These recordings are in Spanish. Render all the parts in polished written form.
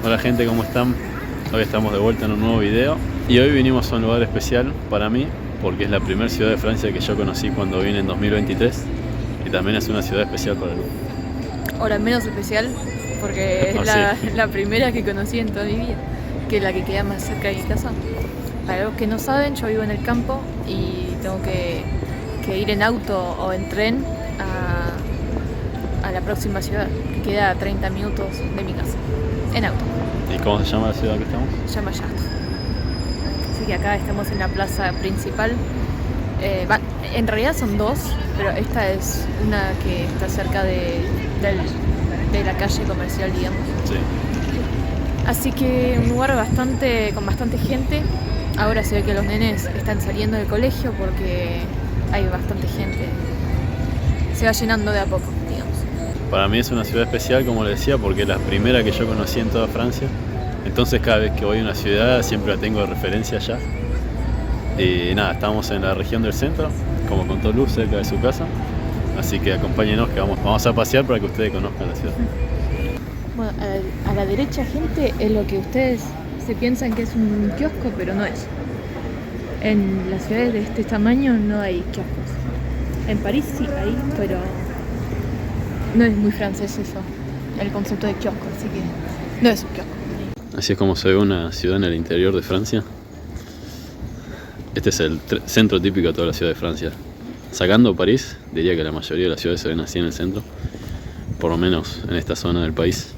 Hola gente, ¿cómo están? Hoy estamos de vuelta en un nuevo video y hoy vinimos a un lugar especial para mí porque es la primera ciudad de Francia que yo conocí cuando vine en 2023 y también es una ciudad especial para mí. O la menos especial porque es sí. la primera que conocí en toda mi vida, que es la que queda más cerca de mi casa. Para los que no saben, yo vivo en el campo y tengo que ir en auto o en tren a la próxima ciudad, que queda a 30 minutos de mi casa, en auto. ¿Y cómo se llama la ciudad que estamos? Se llama Chartres. Así que acá estamos en la plaza principal. En realidad son dos, pero esta es una que está cerca de la calle comercial, digamos. Sí. Así que un lugar con bastante gente. Ahora se ve que los nenes están saliendo del colegio porque hay bastante gente. Se va llenando de a poco, digamos. Para mí es una ciudad especial, como le decía, porque es la primera que yo conocí en toda Francia. Entonces cada vez que voy a una ciudad siempre la tengo de referencia allá. Y nada, estamos en la región del centro, como contó Luz, cerca de su casa. Así que acompáñenos que vamos a pasear para que ustedes conozcan la ciudad. Bueno, a la derecha, gente, es lo que ustedes se piensan que es un kiosco, pero no es. En las ciudades de este tamaño no hay kioscos. En París sí hay, pero no es muy francés eso, el concepto de kiosco, así que no es un kiosco. Así es como se ve una ciudad en el interior de Francia. Este es el centro típico de toda la ciudad de Francia. Sacando París, diría que la mayoría de las ciudades se ven así en el centro, por lo menos en esta zona del país.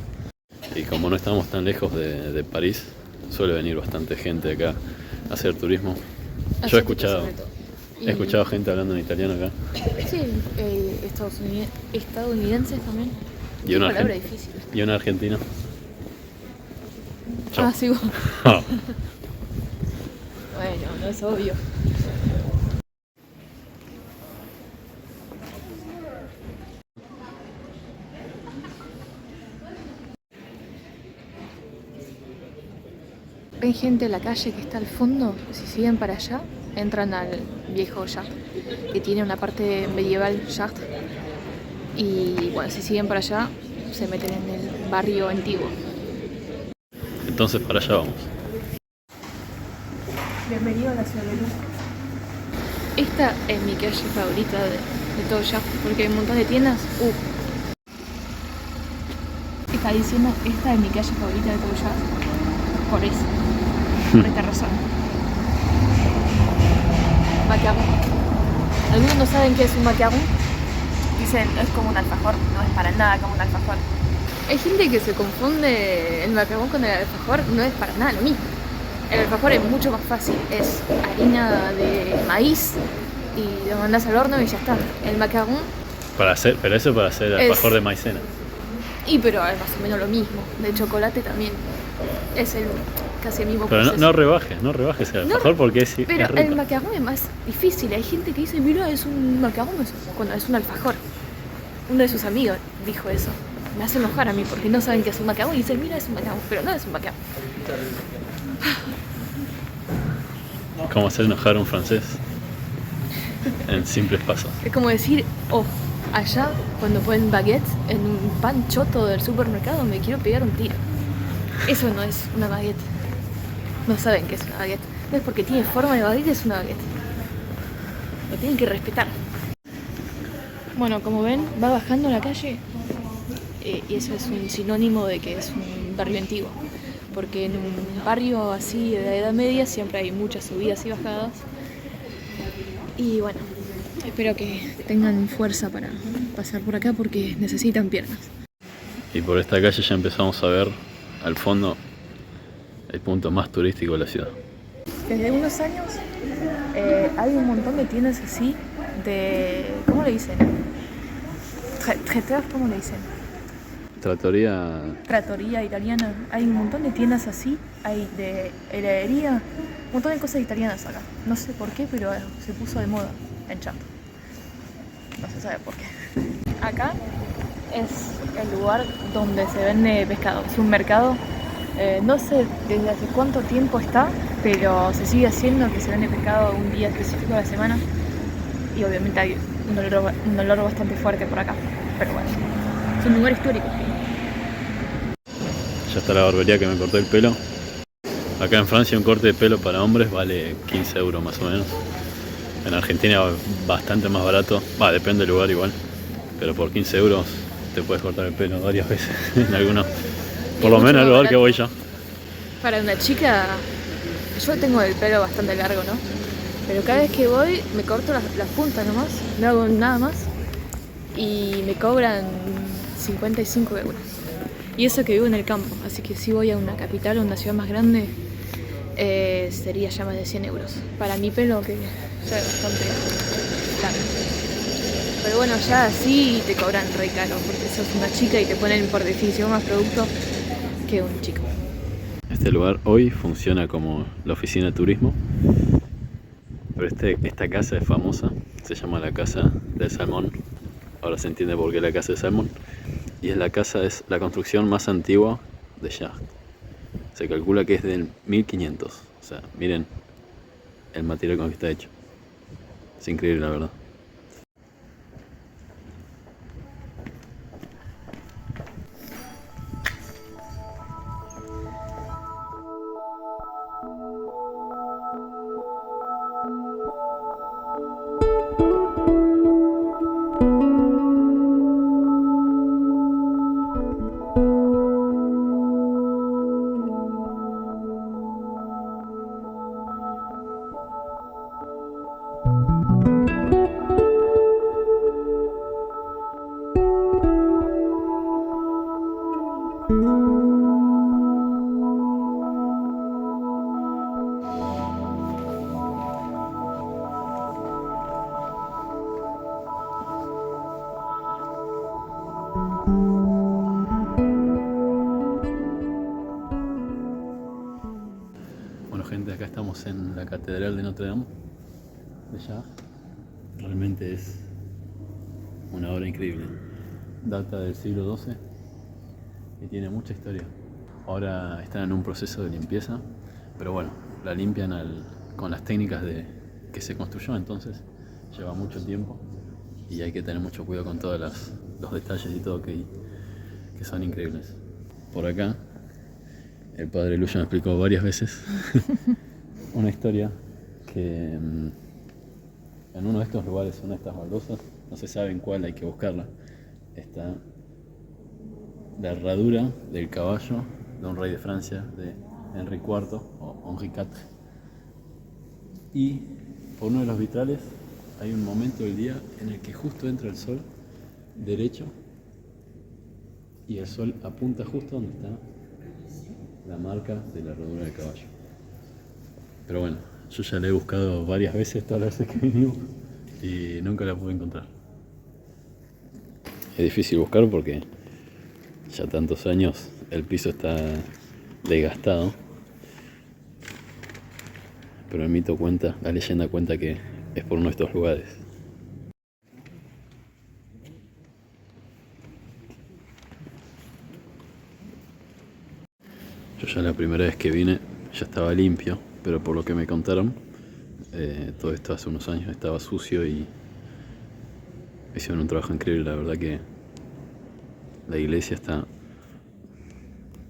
Y como no estamos tan lejos de París, suele venir bastante gente acá a hacer turismo. Yo he escuchado gente hablando en italiano acá. Sí, estadounidenses también. Y una palabra difícil. Y un argentino. Ah, sí, vos. Oh. Bueno, no es obvio. Ven gente en la calle que está al fondo. Si siguen para allá, entran al viejo Chartres, que tiene una parte medieval Chartres. Y bueno, si siguen para allá, se meten en el barrio antiguo. Entonces para allá vamos. Bienvenido a la ciudad de Luz. Esta es mi calle favorita de todo Chartres, porque hay un montón de tiendas. Está diciendo, esta es mi calle favorita de todo Chartres. Por eso. Por esta razón. Macaron. Algunos no saben qué es un macaron. Dicen, es como un alfajor. No es para nada como un alfajor. Hay gente que se confunde el macarón con el alfajor. No es para nada lo mismo. El alfajor es mucho más fácil. Es harina de maíz y lo mandas al horno y ya está. El macarón... Pero eso para hacer el alfajor de maicena. Pero es más o menos lo mismo. De chocolate también. Es casi el mismo pero proceso. No rebajes el alfajor porque es rico. Pero el macarón es más difícil. Hay gente que dice, mira, es un macarón cuando es un alfajor. Uno de sus amigos dijo eso. Me hace enojar a mí porque no saben que es un macarón y dicen, mira, es un macarón, pero no es un macarón. Como hacer enojar a un francés en simples pasos. Es como decir, allá cuando ponen baguette en un pan choto del supermercado me quiero pegar un tiro. Eso no es una baguette. No saben qué es una baguette. No es porque tiene forma de baguette, es una baguette. Lo tienen que respetar. Bueno, como ven, va bajando la calle y eso es un sinónimo de que es un barrio antiguo. Porque en un barrio así de la Edad Media siempre hay muchas subidas y bajadas. Y bueno, espero que tengan fuerza para pasar por acá porque necesitan piernas. Y por esta calle ya empezamos a ver al fondo el punto más turístico de la ciudad. Desde unos años hay un montón de tiendas así de... ¿Cómo le dicen? ¿Cómo le dicen? Trattoria italiana. Hay un montón de tiendas así. Hay de heladería. Un montón de cosas italianas acá. No sé por qué, pero se puso de moda en Chartres. No se sabe por qué. Acá es el lugar donde se vende pescado. Es un mercado. No sé desde hace cuánto tiempo está, pero se sigue haciendo que se vende pescado un día específico de la semana. Y obviamente hay un olor bastante fuerte por acá. Pero bueno, es un lugar histórico. allá está la barbería que me corté el pelo. Acá en Francia un corte de pelo para hombres vale 15 euros más o menos. En Argentina bastante más barato, depende del lugar igual, pero por 15 euros te puedes cortar el pelo varias veces en algunos, por lo menos en el lugar que voy yo. Para una chica, yo tengo el pelo bastante largo, ¿no? Pero cada vez que voy me corto las puntas nomás, no hago nada más y me cobran 55 euros. Y eso que vivo en el campo, así que si voy a una capital o una ciudad más grande, sería ya más de 100 euros. Para mi pelo, que ya es bastante largo. Pero bueno, ya así te cobran re caro, porque sos una chica y te ponen por definición más producto que un chico. Este lugar hoy funciona como la oficina de turismo, pero esta casa es famosa, se llama la Casa del Salmón. Ahora se entiende por qué la Casa del Salmón. Y es la construcción más antigua de Chartres. Se calcula que es del 1500. O sea, miren el material con que está hecho. Es increíble, la verdad. Bueno gente, acá estamos en la Catedral de Notre Dame de Chartres. Realmente es una obra increíble. Data del siglo XII y tiene mucha historia. Ahora están en un proceso de limpieza, pero bueno, la limpian con las técnicas que se construyó, entonces lleva mucho tiempo y hay que tener mucho cuidado con todos los detalles y todo que son increíbles. Por acá, el padre Luya me explicó varias veces una historia que en uno de estos lugares, una de estas baldosas, no se sabe en cuál, hay que buscarla, está la herradura del caballo de un rey de Francia, de Henry IV o Henri IV. Y por uno de los vitrales hay un momento del día en el que justo entra el sol derecho y el sol apunta justo donde está la marca de la herradura del caballo. Pero bueno, yo ya la he buscado varias veces, todas las veces que vinimos, y nunca la pude encontrar. Es difícil buscar porque ya tantos años el piso está desgastado, pero el mito cuenta, la leyenda cuenta que es por uno de estos lugares. Yo ya la primera vez que vine ya estaba limpio, pero por lo que me contaron, todo esto hace unos años estaba sucio y hicieron un trabajo increíble. La verdad que la iglesia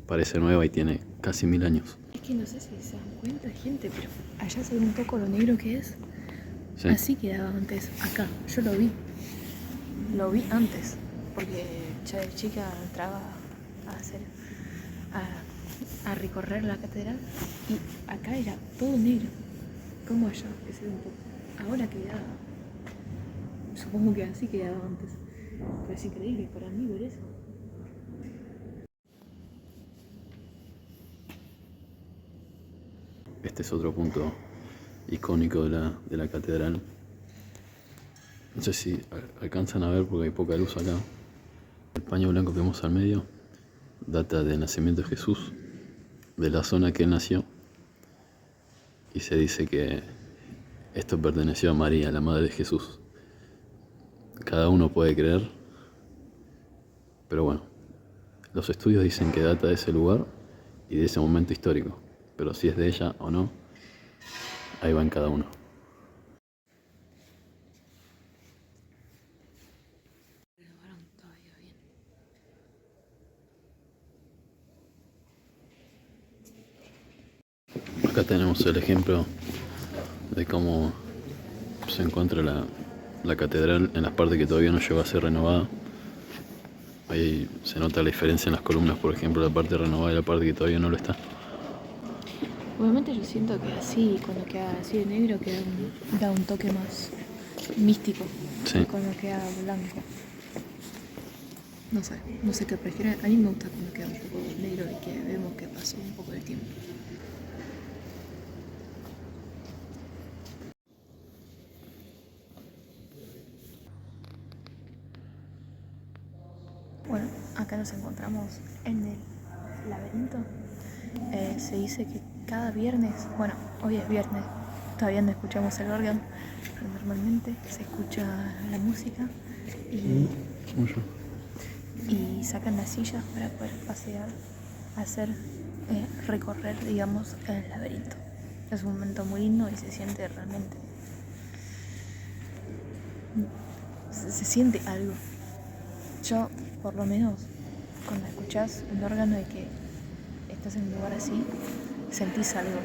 parece nueva y tiene casi 1000 años. Es que no sé si se dan cuenta, gente, pero allá se ve un poco lo negro que es. ¿Sí? Así quedaba antes, acá. Yo lo vi antes, porque ya de chica entraba a recorrer la catedral y acá era todo negro, como allá, que se ve un poco. Ahora quedaba, supongo que así quedaba antes, pero es increíble para mí ver eso. Este es otro punto icónico de la catedral. No sé si alcanzan a ver porque hay poca luz acá. El paño blanco que vemos al medio data del nacimiento de Jesús, de la zona que él nació. Y se dice que esto perteneció a María, la madre de Jesús. Cada uno puede creer, pero bueno, los estudios dicen que data de ese lugar y de ese momento histórico. Pero si es de ella o no, ahí va en cada uno. Acá tenemos el ejemplo de cómo se encuentra la catedral en las partes que todavía no llegó a ser renovada. Ahí se nota la diferencia en las columnas, por ejemplo, la parte renovada y la parte que todavía no lo está. Obviamente yo siento que así, cuando queda así de negro, da un toque más místico. Sí. Cuando queda blanco. No sé qué prefieren. A mí me gusta cuando queda un poco negro y que vemos que pasó un poco de tiempo. Bueno, acá nos encontramos en el laberinto. Se dice que cada viernes, bueno, hoy es viernes, todavía no escuchamos el órgano, pero normalmente se escucha la música y sacan las sillas para poder pasear, hacer recorrer, digamos, el laberinto. Es un momento muy lindo y se siente realmente, se siente algo. Yo, por lo menos, cuando escuchás un órgano y que estás en un lugar así, sentís algo.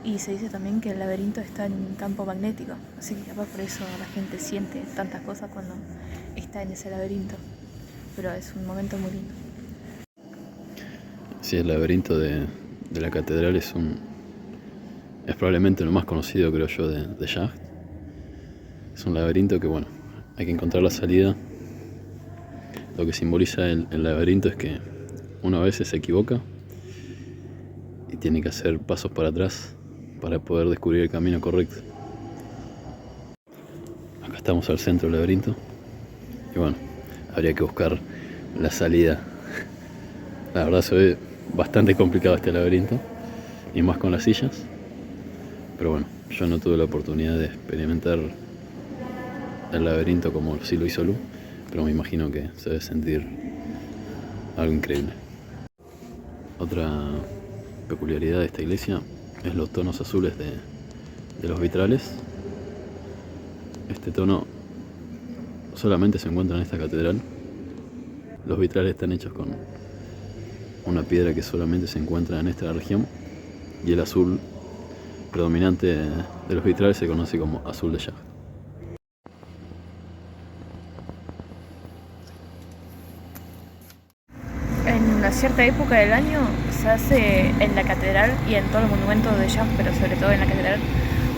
Y se dice también que el laberinto está en un campo magnético, así que capaz por eso la gente siente tantas cosas cuando está en ese laberinto. Pero es un momento muy lindo. Sí, el laberinto de la catedral es probablemente lo más conocido, creo yo, de Yacht. Es un laberinto que, bueno, hay que encontrar la salida. Lo que simboliza el laberinto es que uno a veces se equivoca y tiene que hacer pasos para atrás para poder descubrir el camino correcto. Acá estamos al centro del laberinto y bueno, habría que buscar la salida. La verdad se ve bastante complicado este laberinto y más con las sillas, pero bueno, yo no tuve la oportunidad de experimentar el laberinto como sí lo hizo Lu, pero me imagino que se debe sentir algo increíble. Otra peculiaridad de esta iglesia es los tonos azules de los vitrales. Este tono solamente se encuentra en esta catedral. Los vitrales están hechos con una piedra que solamente se encuentra en esta región y el azul predominante de los vitrales se conoce como azul de Yacht. En una cierta época del año se hace en la catedral y en todos los monumentos de Yacht, pero sobre todo en la catedral,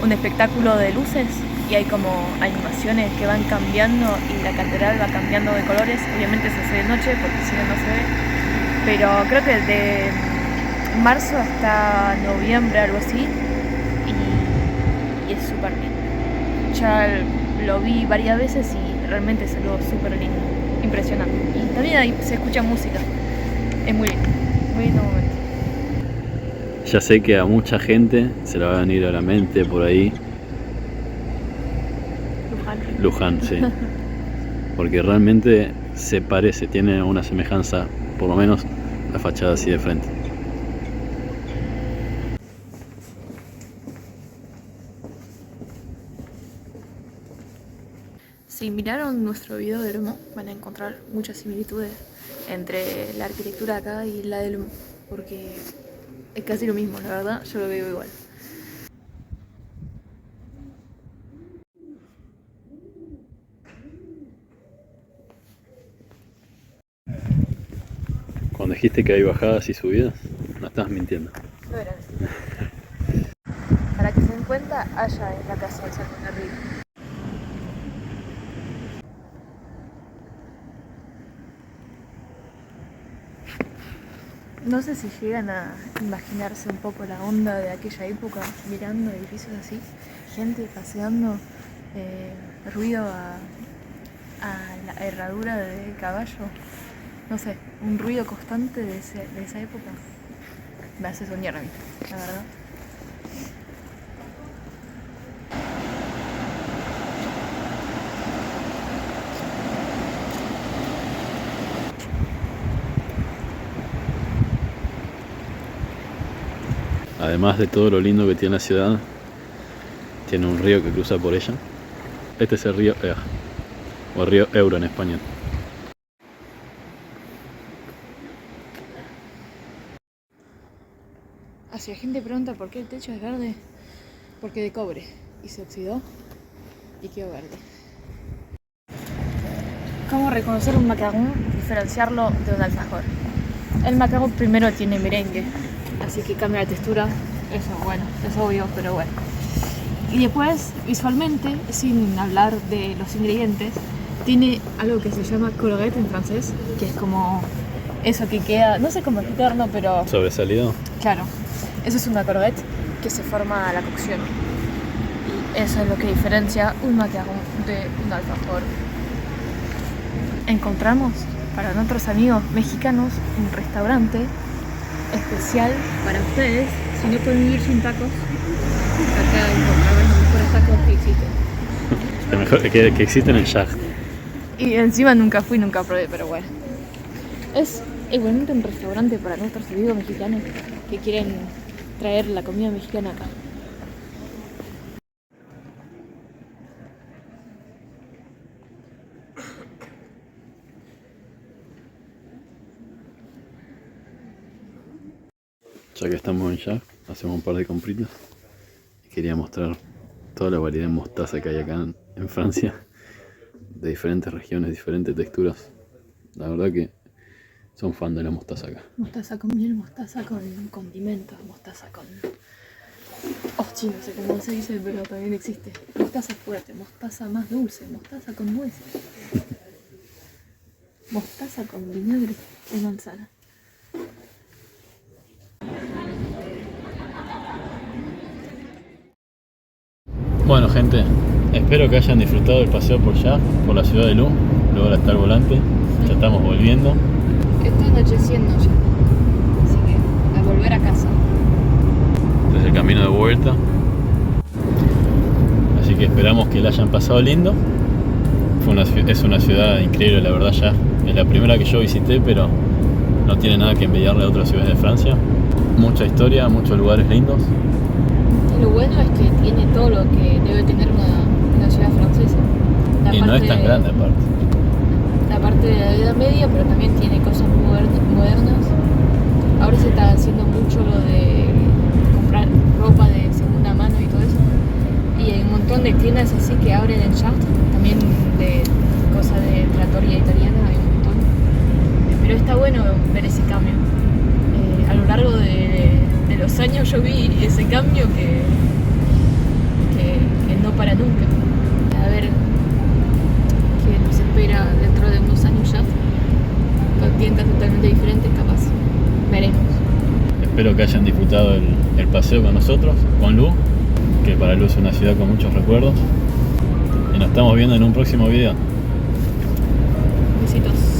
un espectáculo de luces y hay como animaciones que van cambiando y la catedral va cambiando de colores. Obviamente se hace de noche porque si no, no se ve, pero creo que de marzo hasta noviembre, algo así, y es súper lindo. Ya lo vi varias veces y realmente es algo súper lindo, impresionante. Y también ahí se escucha música. Es muy lindo momento. Ya sé que a mucha gente se le va a venir a la mente por ahí Luján, sí. Porque realmente se parece, tiene una semejanza, por lo menos la fachada así de frente. Si miraron nuestro video de Lomo, van a encontrar muchas similitudes entre la arquitectura acá y la de Lomo, porque es casi lo mismo, la verdad, yo lo veo igual. Cuando dijiste que hay bajadas y subidas, no estás mintiendo. No era así. Para que se den cuenta, allá es la casa de Salmón arriba. No sé si llegan a imaginarse un poco la onda de aquella época, mirando edificios así, gente paseando, ruido a la herradura de caballo, no sé, un ruido constante de esa época. Me hace soñar a mí, la verdad. Además de todo lo lindo que tiene la ciudad, tiene un río que cruza por ella. Este es el río Ea, o río Ebro en español. Así la gente pregunta por qué el techo es verde. Porque de cobre. Y se oxidó y quedó verde. ¿Cómo reconocer un macarón? Diferenciarlo de un alfajor. El macarón primero tiene merengue, así que cambia la textura. Eso, bueno, es obvio, pero bueno. Y después, visualmente, sin hablar de los ingredientes, tiene algo que se llama colorette en francés, que es como eso que queda, no sé cómo explicarlo, pero... ¿Sobresalido? Claro, eso es una colorette que se forma a la cocción. Y eso es lo que diferencia un macarón de un alfajor. Encontramos para nuestros amigos mexicanos un restaurante especial para ustedes. Si no pueden vivir sin tacos, acá encontrarán los mejores tacos que existen. El mejor que existen en Shag. Y encima nunca fui, nunca probé, pero bueno. Es igualmente un restaurante para nuestros amigos mexicanos que quieren traer la comida mexicana acá. Ya que estamos en Shag, hacemos un par de compritas. Quería mostrar toda la variedad de mostaza que hay acá en Francia, de diferentes regiones, diferentes texturas. La verdad que son fan de la mostaza acá. Mostaza con miel, mostaza con condimentos, mostaza con... Oh, sí, no sé cómo se dice, pero también existe. Mostaza fuerte, mostaza más dulce, mostaza con nueces. Mostaza con vinagre de manzana. Bueno gente, espero que hayan disfrutado del paseo por Shag, por la ciudad de Lou. Luego ahora está el volante, ya estamos volviendo. Está anocheciendo ya, así que a volver a casa. Este es el camino de vuelta. Así que esperamos que la hayan pasado lindo. Es una ciudad increíble, la verdad. Ya es la primera que yo visité, pero no tiene nada que envidiarle a otras ciudades de Francia. Mucha historia, muchos lugares lindos. Lo bueno es que tiene todo lo que debe tener una ciudad francesa. Y no es tan grande aparte. La parte de la Edad Media, pero también tiene cosas muy modernas. Ahora se está haciendo mucho lo de comprar ropa de segunda mano y todo eso. Y hay un montón de tiendas así que abren en Chartres, también de cosas de trattoria italiana, hay un montón. Pero está bueno ver ese cambio. A lo largo de los años yo vi ese cambio que no para nunca. A ver qué nos espera dentro de unos años ya, con tiendas totalmente diferentes, capaz. Veremos. Espero que hayan disfrutado el paseo con nosotros, con Lou, que para Lou es una ciudad con muchos recuerdos. Y nos estamos viendo en un próximo video. Besitos.